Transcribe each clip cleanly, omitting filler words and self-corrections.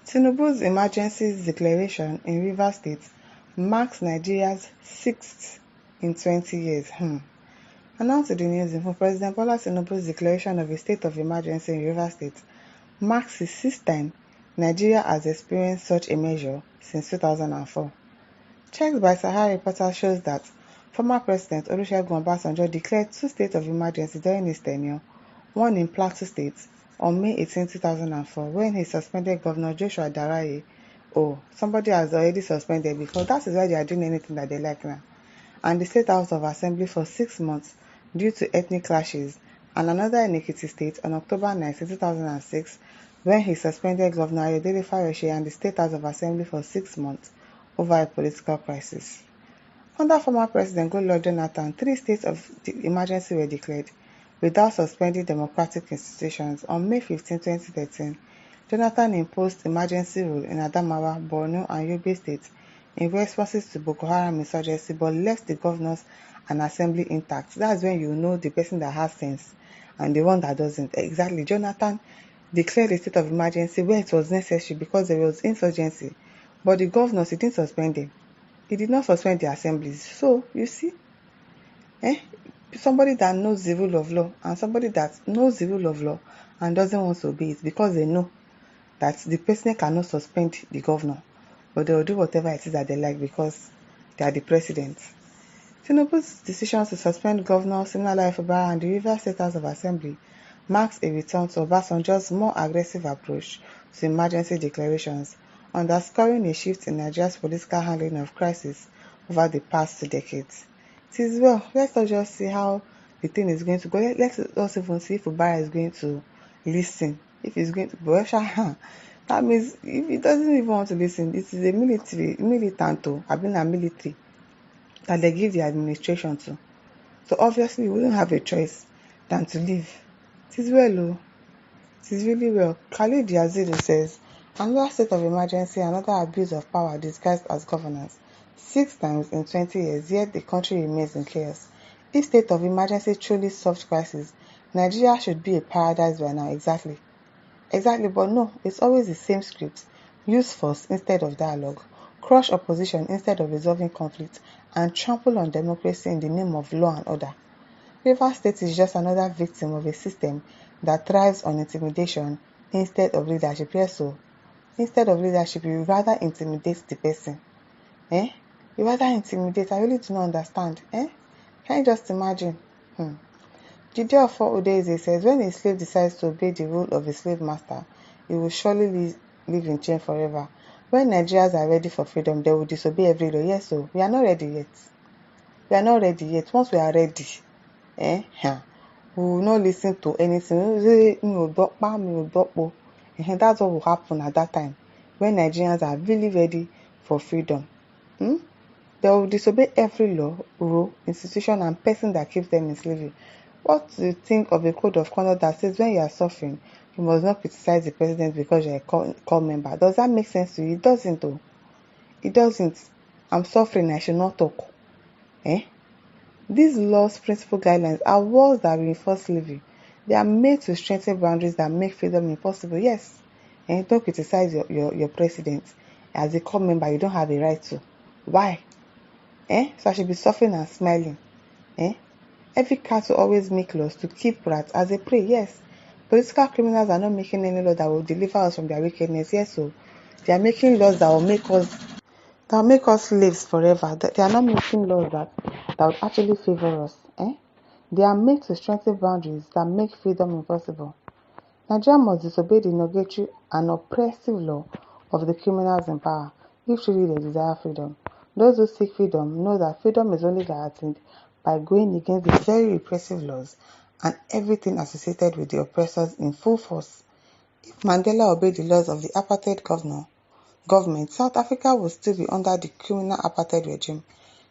Tinubu's emergency declaration in Rivers State marks Nigeria's sixth in 20 years. Announced to the news info, President Bola Tinubu's declaration of a state of emergency in Rivers State marks the sixth time Nigeria has experienced such a measure since 2004. Checks by Sahara reporters shows that former President Olusegun Obasanjo declared two states of emergency during his tenure, one in Plateau State on May 18, 2004, when he suspended Governor Joshua Daraye. Oh, somebody has already suspended because that is why they are doing anything that they like now. And the State House of Assembly for 6 months due to ethnic clashes, and another in Ekiti State on October 19, 2006, when he suspended Governor Ayodele Fayose and the State House of Assembly for 6 months over a political crisis. Under former President Goodluck Jonathan, 3 states of emergency were declared without suspending democratic institutions. On May 15, 2013, Jonathan imposed emergency rule in Adamawa, Borno, and Yobe states in responses to Boko Haram insurgency, but left the governors and assembly intact. That's when you know the person that has sense and the one that doesn't. Exactly. Jonathan declared a state of emergency where it was necessary because there was insurgency, but the governors, he didn't suspend them. He did not suspend the assemblies. So, you see, somebody that knows the rule of law and somebody that knows the rule of law and doesn't want to obey it because they know that the president cannot suspend the governor, but they will do whatever it is that they like because they are the president. Tinubu's decision to suspend Governor Siminalayi Fubara and the Rivers State House of Assembly marks a return to Obasanjo's more aggressive approach to emergency declarations, underscoring a shift in Nigeria's political handling of crisis over the past 2 decades. It is well, let's not just see how the thing is going to go. Let's also even see if Fubara is going to listen. If he's going to that means if he doesn't even want to listen, it is a militant military that they give the administration to. So obviously we wouldn't have a choice than to leave. It is well, oh. It is really well. Khalid Yazidu says, another state of emergency, another abuse of power disguised as governance. 6 times in 20 years, yet the country remains in chaos. If state of emergency truly solved crisis, Nigeria should be a paradise by now. Exactly, but no, it's always the same script. Use force instead of dialogue, crush opposition instead of resolving conflict, and trample on democracy in the name of law and order. Rivers State is just another victim of a system that thrives on intimidation instead of leadership. Yes, so instead of leadership, you rather intimidate the person. You rather intimidate. I really do not understand. Can you just imagine? Jide Ofo-Udeze says, when a slave decides to obey the rule of a slave master, he will surely live in chain forever. When Nigerians are ready for freedom, they will disobey every law. Yes, so we are not ready yet. Once we are ready, we will not listen to anything. That's what will happen at that time when Nigerians are really ready for freedom. They will disobey every law, rule, institution, and person that keeps them in slavery. What do you think of a code of conduct that says when you are suffering, you must not criticize the president because you are a call member? Does that make sense to you? It doesn't, though. It doesn't. I'm suffering, I should not talk. These laws, principle guidelines are walls that reinforce slavery. They are made to strengthen boundaries that make freedom impossible. Yes. Don't criticize your president. As a call member, you don't have a right to. Why? So I should be suffering and smiling. Every cat will always make laws to keep rats as a prey. Yes. Political criminals are not making any law that will deliver us from their wickedness. Yes, so they are making laws that will make us slaves forever. They are not making laws that will actually favor us. They are made to strengthen boundaries that make freedom impossible. Nigeria must disobey the nugatory and oppressive law of the criminals in power if truly they desire freedom. Those who seek freedom know that freedom is only guaranteed by going against the very repressive laws and everything associated with the oppressors in full force. If Mandela obeyed the laws of the apartheid government, South Africa would still be under the criminal apartheid regime.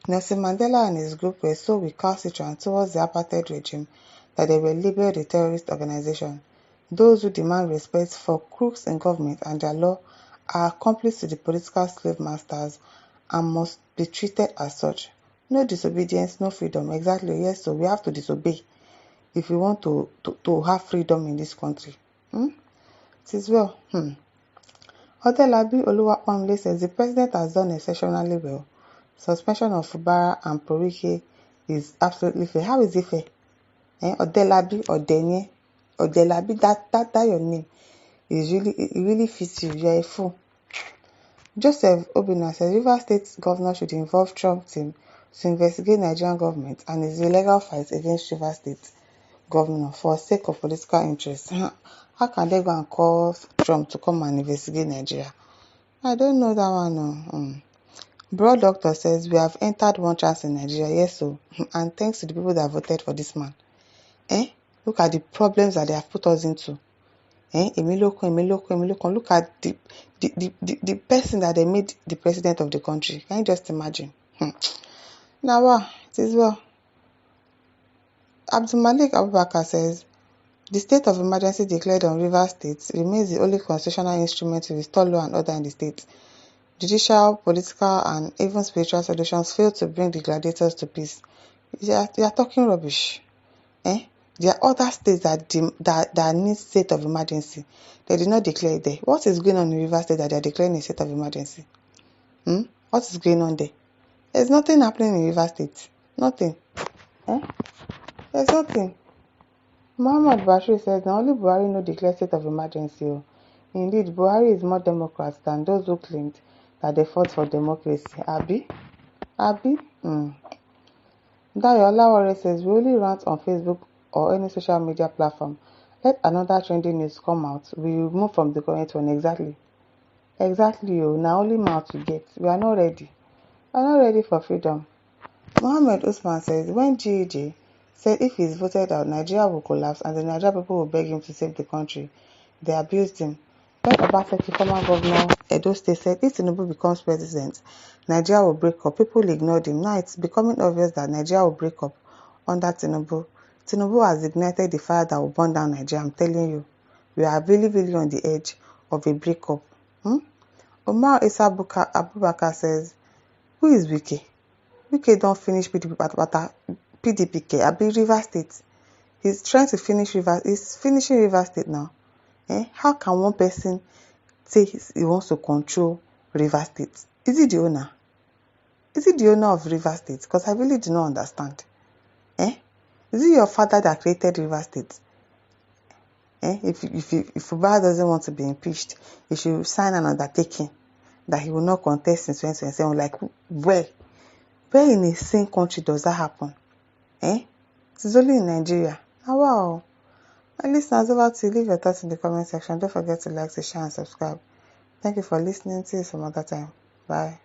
Nelson Mandela and his group were so recalcitrant towards the apartheid regime that they were labeled a terrorist organization. Those who demand respect for crooks in government and their law are accomplices to the political slave masters and must be treated as such. No disobedience, no freedom. Exactly, yes, so we have to disobey if we want to have freedom in this country. It is well. Odelabi Oluwapamile says the president has done exceptionally well. Suspension of Fubara and Porike is absolutely fair. How is it fair? Odelabi, Odenye, Odelabi, that your name is really, it really fits you. You're a fool. Joseph Obinna says Rivers State governor should involve Trump team to investigate Nigerian government and its illegal fight against Rivers State governor for sake of political interest. How can they go and call Trump to come and investigate Nigeria? I don't know that one. No. Broad Doctor says we have entered one chance in Nigeria, yes, so and thanks to the people that voted for this man. Look at the problems that they have put us into. Emilokun. Look at the person that they made the president of the country. Can you just imagine? Now, wow, it is well. Abdulmalik Abubakar says the state of emergency declared on Rivers State remains the only constitutional instrument to restore law and order in the state. Judicial, political, and even spiritual solutions fail to bring the gladiators to peace. You are talking rubbish. There are other states that need state of emergency. They did not declare it there. What is going on in Rivers State that they are declaring a state of emergency? What is going on there? There's nothing happening in Rivers State. Nothing. There's nothing. Muhammad Bashir says the only Buhari no declare state of emergency. Indeed, Buhari is more Democrats than those who claimed that they fought for democracy. Abi? Dayo Olawore says we only rant on Facebook or any social media platform. Let another trending news come out. We will move from the current one. Exactly. Now only mouth to get. We are not ready. We are not ready for freedom. Mohammed Usman says when GAJ said if he is voted out, Nigeria will collapse and the Nigerian people will beg him to save the country, they abused him. When Obaseki, former governor Edo State, said if Tinubu becomes president, Nigeria will break up, people ignored him. Now it's becoming obvious that Nigeria will break up under Tinubu. Tinubu has ignited the fire that will burn down Nigeria. I'm telling you, we are really on the edge of a breakup. Omar Issa Abubakar says, who is Wike? Wike don't finish PDP, Abi Rivers State. He's trying to finish Rivers. He's finishing Rivers State now. How can one person say he wants to control Rivers State? Is he the owner? Is he the owner of Rivers State? Because I really do not understand. Is it your father that created Rivers State? If Fubara doesn't want to be impeached, he should sign an undertaking that he will not contest in 2027. Like, where in a sane country does that happen? It is only in Nigeria. Wow. My listeners, over to you. Leave your thoughts in the comment section. Don't forget to like, share, and subscribe. Thank you for listening. See you some other time. Bye.